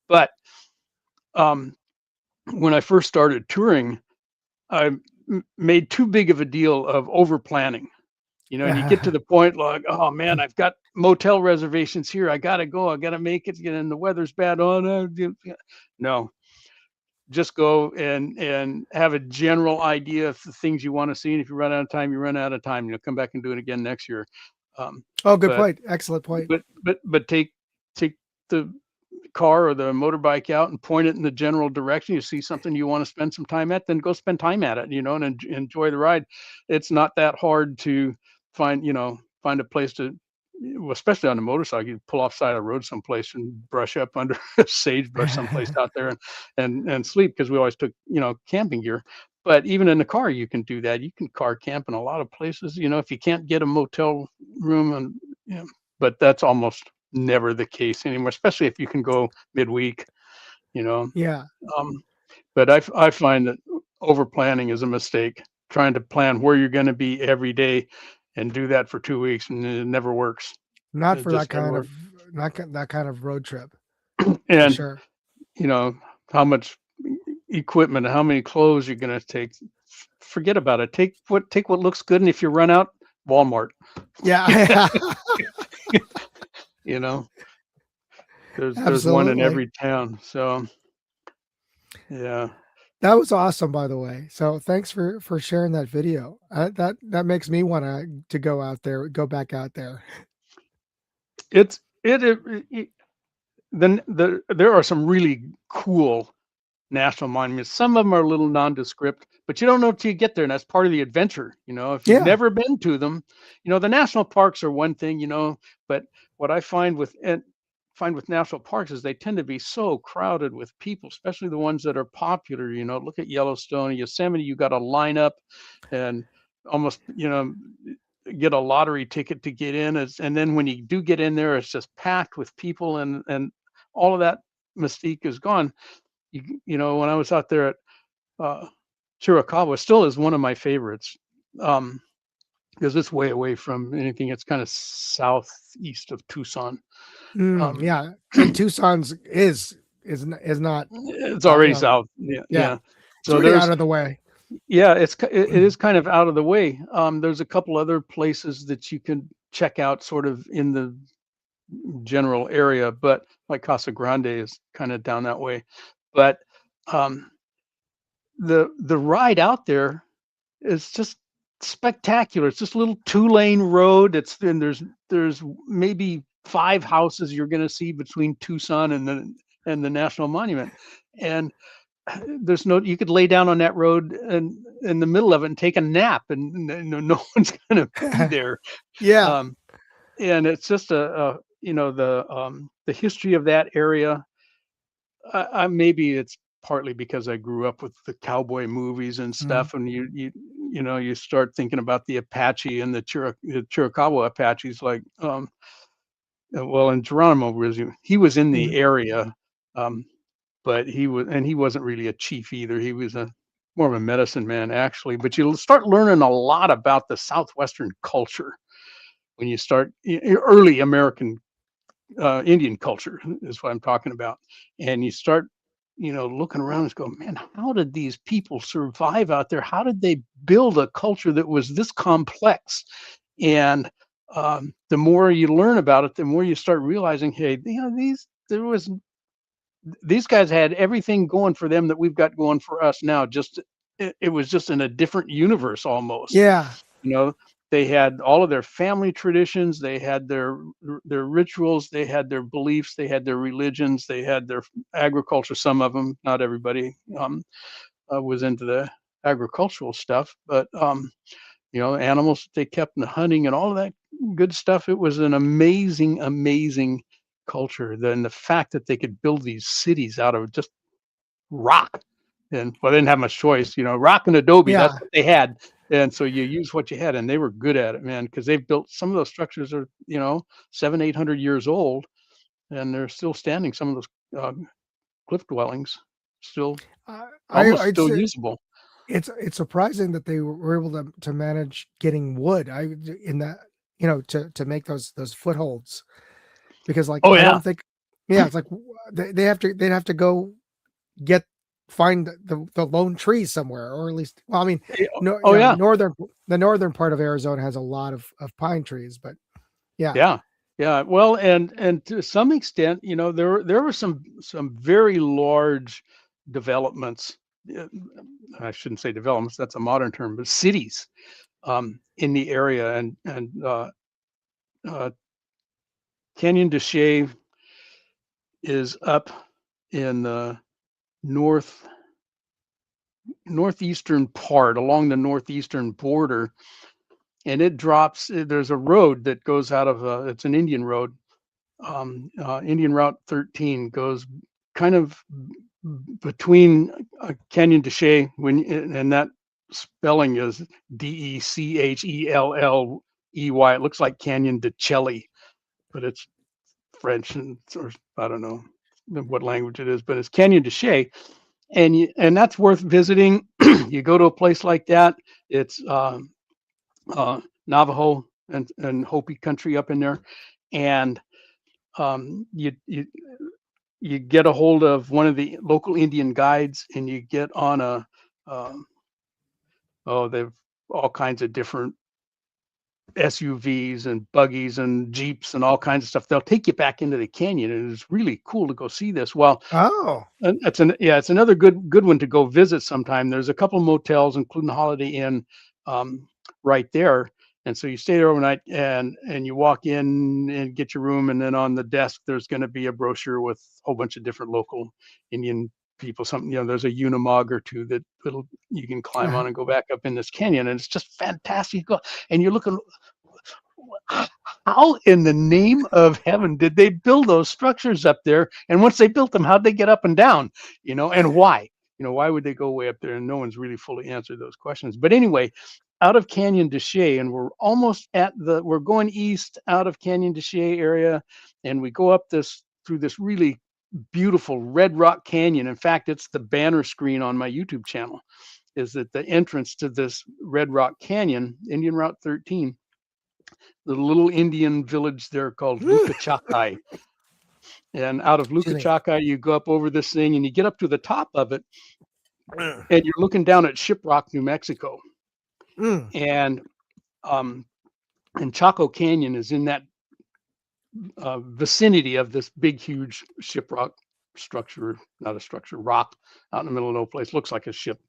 But um, when I first started touring, I made too big of a deal of over planning. And you get to the point like, oh man, I've got motel reservations here. I gotta go. I gotta make it. And the weather's bad. Oh no, no. Just go and have a general idea of the things you want to see. And if you run out of time, you run out of time. You'll come back and do it again next year. Um, Oh, good but point. Excellent point. but take the car or the motorbike out and point it in the general direction. You see something you want to spend some time at, then go spend time at it, and enjoy the ride. It's not that hard to find a place to, well, especially on a motorcycle, you pull off side of the road someplace and brush up under a sagebrush someplace out there and sleep, because we always took, camping gear. But even in the car, you can do that. You can car camp in a lot of places, if you can't get a motel room, and but that's almost never the case anymore, especially if you can go midweek, you know. Yeah, Um, but I find that over planning is a mistake. Trying to plan where you're going to be every day and do that for 2 weeks, and it never works. not It for that just never kind of works. that kind of road trip for And sure. you know how much equipment, how many clothes you're going to take. Forget about it. Take what looks good, and if you run out, Walmart. Yeah, You know, there's one in absolutely. every town. So yeah. That was awesome, by the way. So thanks for sharing that video. That makes me want to go out there, go back out there. It's it then there are some really cool national monuments. Some of them are a little nondescript, but you don't know till you get there, and that's part of the adventure. If you've Yeah, never been to them, the national parks are one thing, but what I find with national parks is they tend to be so crowded with people, especially the ones that are popular. Look at Yellowstone, Yosemite. You got to line up and almost, get a lottery ticket to get in. And then when you do get in there, it's just packed with people, and all of that mystique is gone. When I was out there at uh, Chiricahua, still is one of my favorites, because it's way away from anything. It's kind of southeast of Tucson. Um, yeah. And Tucson's is not. it's already You know, south. Yeah, yeah, yeah. it's So already out there's, of the way. yeah, it is kind of out of the way. There's a couple other places that you can check out, sort of in the general area, but like Casa Grande is kind of down that way. But um, the ride out there is just spectacular. It's just a little 2-lane road. And there's maybe 5 houses you're going to see between Tucson and the National Monument, and there's no, you could lay down on that road and in the middle of it and take a nap, and no one's going to be there. Yeah, Um, and it's just the history of that area. Maybe it's partly because I grew up with the cowboy movies and mm, stuff, and you start thinking about the Apache and the Chiricahua Apaches, like, well, and Geronimo he was in the mm, area, um, but he wasn't really a chief either. He was a more of a medicine man, actually. But you'll start learning a lot about the southwestern culture when you start early American Indian culture is what I'm talking about. And you start, looking around and go, man, how did these people survive out there? How did they build a culture that was this complex? And the more you learn about it, the more you start realizing, hey, these guys had everything going for them that we've got going for us now. Just it was just in a different universe almost. yeah, You know, they had all of their family traditions, they had their rituals, they had their beliefs, they had their religions, they had their agriculture. Some of them, not everybody, was into the agricultural stuff, but animals that they kept in the hunting and all of that good stuff. It was an amazing, amazing culture. Then the fact that they could build these cities out of just rock, and well, they didn't have much choice, rock and adobe, that's yeah. what they had. And so you use what you had, and they were good at it, man, because they've built some of those structures are, 700-800 years old, and they're still standing, some of those cliff dwellings. still I almost I'd still say usable. it's surprising that they were able to manage getting wood. In that, to make those footholds, because like Oh I yeah, don't think, yeah, it's like they'd have to go get find the lone tree somewhere, or at least, well, I mean, Eh, no, oh yeah, the northern part of Arizona has a lot of pine trees, but yeah. yeah, yeah. Well, and to some extent, there were some very large developments. uh, I shouldn't say developments, that's a modern term, but cities in the area, and uh, Canyon de Chelly is up in the north northeastern part, along the northeastern border, and it drops. There's a road that goes out of it's an Indian road. Indian Route 13 goes kind of between Canyon de Chelly, and that spelling is Dechellley. It looks like Canyon de Chelly, but it's French, or I don't know what language it is, but it's Canyon de Chelly, and that's worth visiting. You go to a place like that, it's Navajo and Hopi country up in there, and you get a hold of one of the local Indian guides, and you get on um, they've all kinds of different SUVs and buggies and Jeeps and all kinds of stuff. They'll take you back into the canyon, and it's really cool to go see this. Well, Oh, and it's another good one to go visit sometime. There's a couple of motels, including Holiday Inn, right there, and so you stay there overnight, and you walk in and get your room, and then on the desk there's going to be a brochure with a whole bunch of different local Indian people. Something, there's a Unimog or two that you can climb uh-huh. on and go back up in this canyon, and it's just fantastic. And you're looking, how in the name of heaven did they build those structures up there? And once they built them, how'd they get up and down? And why? Why would they go way up there? And no one's really fully answered those questions. But anyway, out of Canyon de Chelly, and we're going east out of Canyon de Chelly area, and we go up through this really beautiful Red Rock Canyon. In fact, it's the banner screen on my YouTube channel, is that the entrance to this Red Rock Canyon, Indian Route 13, the little Indian village there called Lukachakai. And out of Excuse me. Lukachakai, you go up over this thing and you get up to the top of it, and you're looking down at Shiprock, New Mexico. Mm. And um, and Chaco Canyon is in that vicinity of this big, huge shiprock structure, not a structure, rock out in the middle of no place. Looks like a ship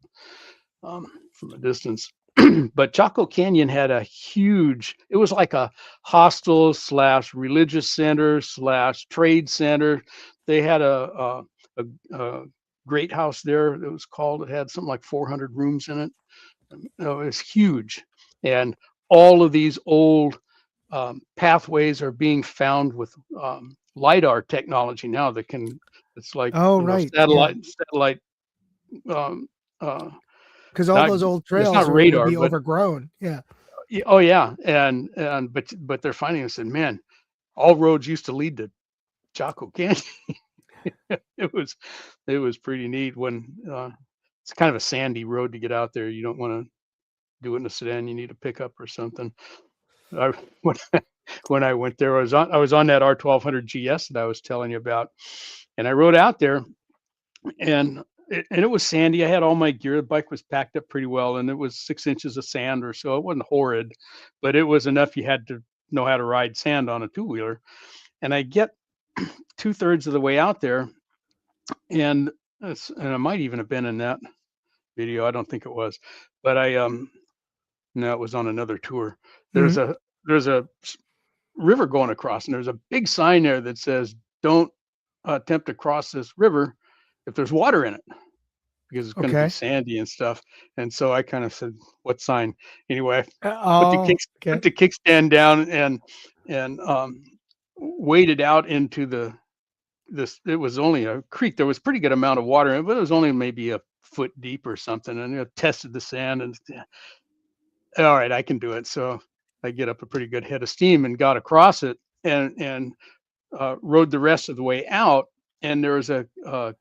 from a distance. But Chaco Canyon had it was like a hostel slash religious center slash trade center. They had a great house there. It had something like 400 rooms in it. It was huge. And all of these old pathways are being found with LiDAR technology now it's like, Oh, right. Yeah. satellite, um, uh, Because all not, those old it's trails not would radar, be but overgrown. Yeah. oh yeah. But they're finding us, and man, all roads used to lead to Chaco Canyon. it was, it was pretty neat when, it's kind of a sandy road to get out there. You don't want to do it in a sedan. You need a pickup or something. I, when, when I went there, I was on that R1200 GS that I was telling you about, and I rode out there, and it was sandy. I had all my gear. The bike was packed up pretty well, and it was 6 inches of sand or so. It wasn't horrid, but it was enough. You had to know how to ride sand on a two wheeler. And I get 2/3 of the way out there, and it might even have been in that video. I don't think it was, but no, it was on another tour. Hmm. There's a river going across, and there's a big sign there that says, "Don't attempt to cross this river if there's water in it," because it's going to be Okay. sandy and stuff. And so I kind of said, "What sign?" Anyway, I Oh, put okay. the kickstand down, and waded out into this. It was only a creek. There was a pretty good amount of water in it, but it was only maybe a foot deep or something. And tested the sand, and all right, I can do it. So I get up a pretty good head of steam and got across it, and rode the rest of the way out. and there was a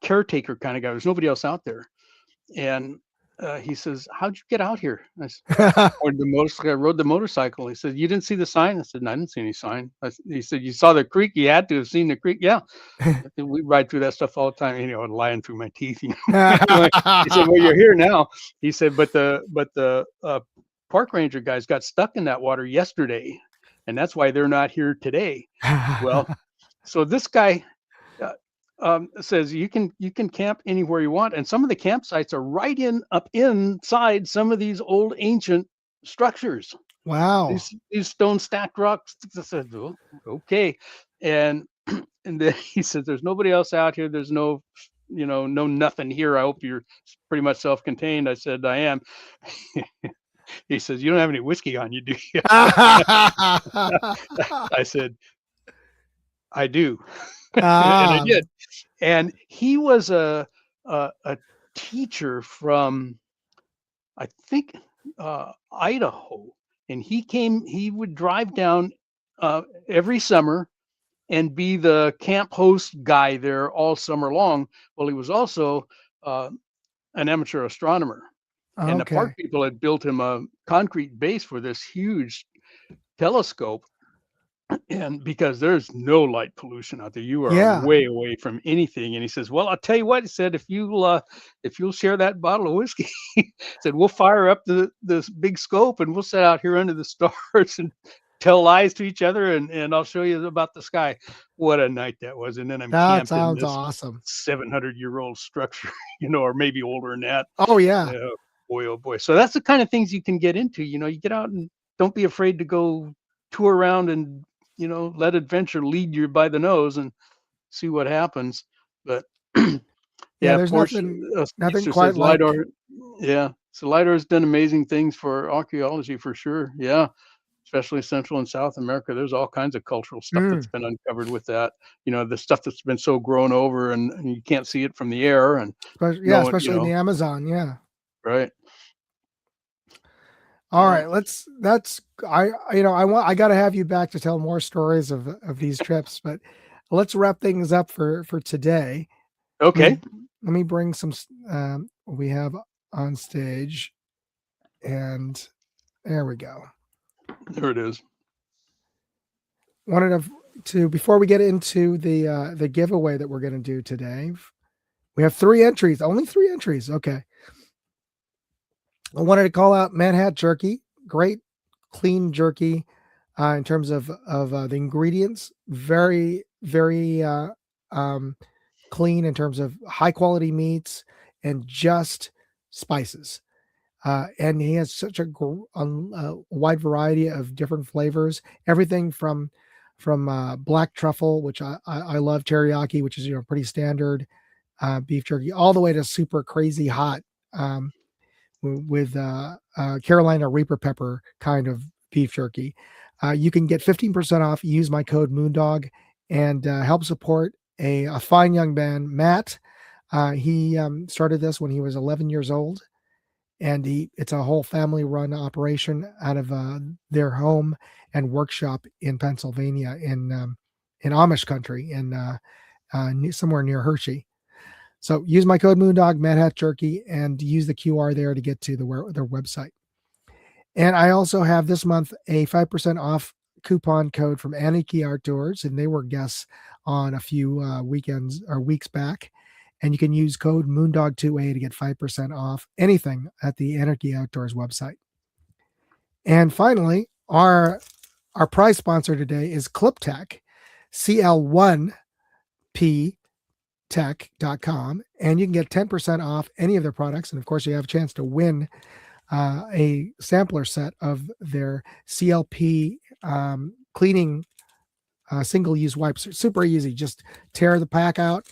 caretaker kind of guy. There's nobody else out there, and he says, "How'd you get out here?" Or the motorcycle. I rode the motorcycle. He said, "You didn't see the sign?" I said, "No, I didn't see any sign." He said, "You saw the creek? You had to have seen the creek." Yeah, I said, we ride through that stuff all the time. You know, lying through my teeth. You know? He said, "Well, you're here now." He said, "But the park ranger guys got stuck in that water yesterday, and that's why they're not here today." Well, so this guy uh, says you can camp anywhere you want, and some of the campsites are right in up inside some of these old ancient structures. Wow. These stone stacked rocks. I said, "Oh, okay," and and then he says, "There's nobody else out here. There's no, no nothing here. I hope you're pretty much self-contained." I said, "I am." He says, "You don't have any whiskey on you, do you?" I said, "I do," and I Ah, did. And he was a teacher from, I think, Idaho, and he would drive down every summer and be the camp host guy there all summer long. Well, he was also uh, an amateur astronomer, and the park okay. people had built him a concrete base for this huge telescope. And because there's no light pollution out there, you are Yeah. way away from anything. And he says, "Well, I'll tell you what," he said, if you'll share that bottle of whiskey," he said, "we'll fire up this big scope and we'll sit out here under the stars and tell lies to each other, and I'll show you about the sky." What a night that was. And then I'm That camped in sounds this awesome. 700-year-old structure, or maybe older than that. Oh, yeah. Yeah, boy, oh boy. So that's the kind of things you can get into. You get out and don't be afraid to go tour around and let adventure lead you by the nose and see what happens. But Yeah, yeah, there's poor nothing Easter quite says like lidar. Yeah, so lidar has done amazing things for archaeology for sure. Yeah, especially Central and South America. There's all kinds of cultural stuff that's mm, been uncovered with that. The stuff that's been so grown over, and you can't see it from the air, and yeah, no one, especially in the Amazon. Yeah. right? All Yeah. right, that's I got to have you back to tell more stories of these trips, but let's wrap things up for today. Let me Okay, let me bring some we have on stage, and there we go. there it is. Wanted to before we get into the giveaway that we're going to do today. We have 3 entries, only 3 entries. Okay. I wanted to call out Manhattan jerky, great clean jerky in terms of the ingredients, very um, clean in terms of high quality meats and just spices. And he has such a wide variety of different flavors. Everything from black truffle, which I love, teriyaki, which is pretty standard beef jerky, all the way to super crazy hot um, with Carolina Reaper pepper kind of beef jerky. You can get 15% off. Use my code Moondog and help support a fine young man, Matt. He started this when he was 11 years old, and it's a whole family run operation out of their home and workshop in Pennsylvania in Amish country somewhere near Hershey. So use my code Moondog, Mad Hat Jerky, and use the QR there to get to their website. And I also have this month a 5% off coupon code from Anarchy Outdoors, and they were guests on a few weekends or weeks back. And you can use code Moondog2A to get 5% off anything at the Anarchy Outdoors website. And finally, our prize sponsor today is ClipTech, CL1P tech.com, and you can get 10% off any of their products. And of course, you have a chance to win a sampler set of their CLP cleaning single use wipes. Super easy. Just tear the pack out,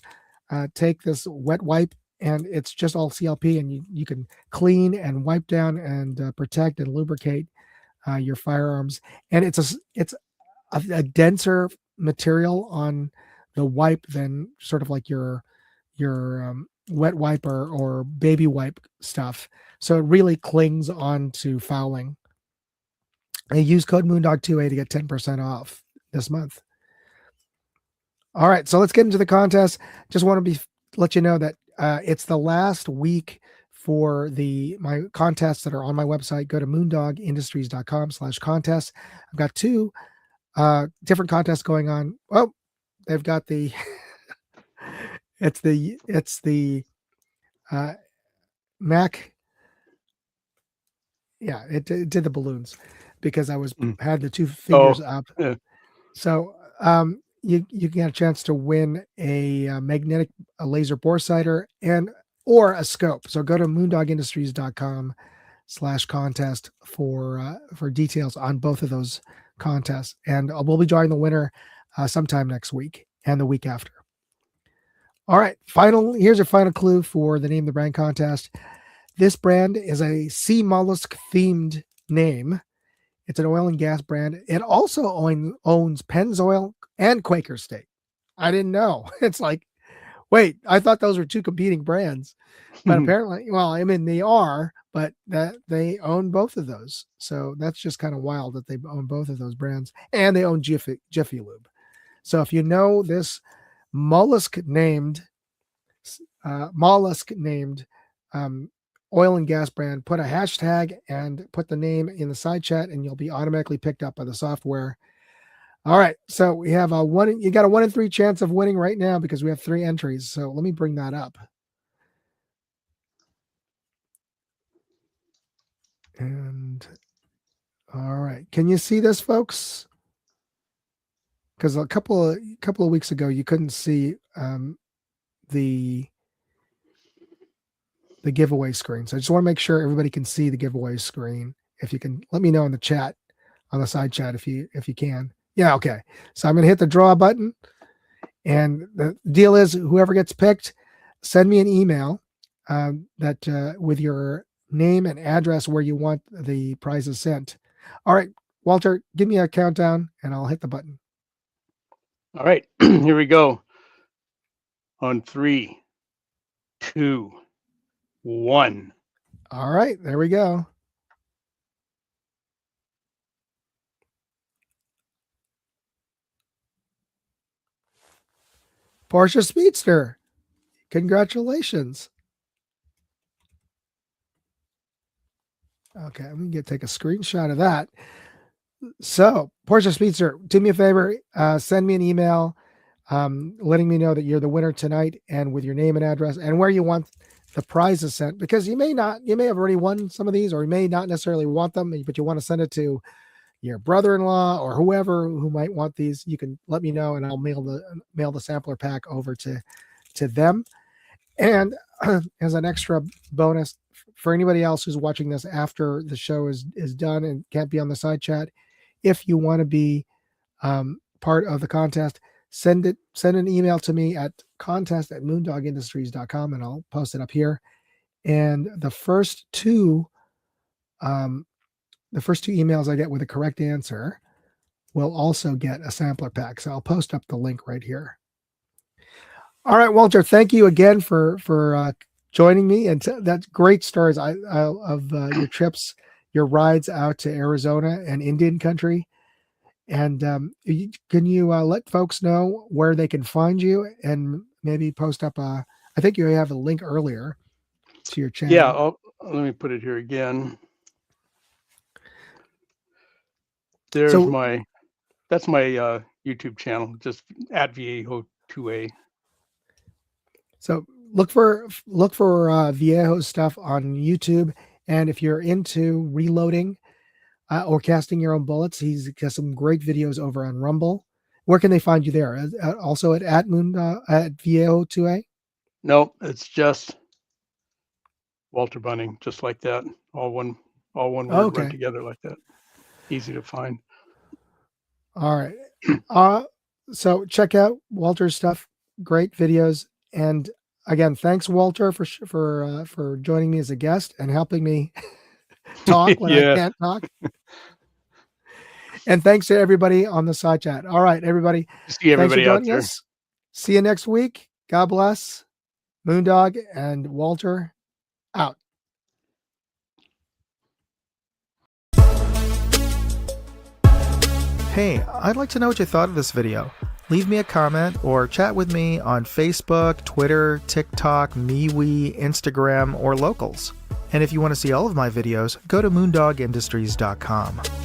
take this wet wipe, and it's just all CLP, and you can clean and wipe down and protect and lubricate your firearms. And it's a denser material on the wipe than sort of like your wet wipe or baby wipe stuff. So it really clings on to fouling. I use code Moondog2A to get 10% off this month. All right, so let's get into the contest. Just want to let you know that it's the last week for my contests that are on my website. Go to moondogindustries.com/contest. I've got two different contests going on. Oh, they've got the it's the Mac. Yeah, it did the balloons because I had the two fingers up. Yeah. So you get a chance to win a magnetic laser bore sighter or a scope. So go to moondogindustries.com/contest for details on both of those contests, and we'll be drawing the winner sometime next week and the week after. All right, here's your final clue for the name of the brand contest. This brand is a sea mollusk themed name. It's an oil and gas brand. It also owns Pennzoil and Quaker State. I didn't know. It's like, wait, I thought those were two competing brands, but apparently, well, I mean, they are, but that they own both of those. So that's just kind of wild that they own both of those brands, and they own Jiffy Lube. So if you know this mollusk named oil and gas brand, put a hashtag and put the name in the side chat, and you'll be automatically picked up by the software. All right, so we have you got a 1 in 3 chance of winning right now because we have 3 entries. So let me bring that up. And all right, can you see this, folks? Because a couple of weeks ago you couldn't see the giveaway screen. So I just want to make sure everybody can see the giveaway screen. If you can, let me know in the chat, on the side chat, if you can. Yeah, okay. So I'm going to hit the draw button, and the deal is whoever gets picked, send me an email with your name and address where you want the prizes sent. All right, Walter, give me a countdown, and I'll hit the button. All right, here we go. On 3, 2, 1. All right, there we go. Porsche Speedster. Congratulations. Okay, I'm going to take a screenshot of that. So, Porsche Speedster, do me a favor, send me an email letting me know that you're the winner tonight, and with your name and address and where you want the prizes sent, because you may have already won some of these, or you may not necessarily want them, but you want to send it to your brother-in-law or whoever who might want these. You can let me know, and I'll mail the sampler pack over to them. And as an extra bonus for anybody else who's watching this after the show is done and can't be on the side chat, if you want to be part of the contest, send an email to me at contest@moondogindustries.com, and I'll post it up here. And the first two emails I get with the correct answer will also get a sampler pack. So I'll post up the link right here. All right, Walter, thank you again for joining me, and that's great stories of your trips, your rides out to Arizona and Indian country. And can you let folks know where they can find you, and maybe post up I think you have a link earlier to your channel. Yeah, let me put it here again. That's my YouTube channel, just at Viejo 2A. So look for Viejo stuff on YouTube, and if you're into reloading or casting your own bullets, he's got some great videos over on Rumble. Where can they find you there? Also at Viejo 2A? No, it's just Walter Bunning, just like that. All one word run together like that. Easy to find. All right. So check out Walter's stuff. Great videos. And again, thanks, Walter, for joining me as a guest and helping me talk when I can't talk. And thanks to everybody on the side chat. All right, everybody. See everybody out there. See you next week. God bless. Moondog and Walter out. Hey, I'd like to know what you thought of this video. Leave me a comment or chat with me on Facebook, Twitter, TikTok, MeWe, Instagram, or Locals. And if you want to see all of my videos, go to moondogindustries.com.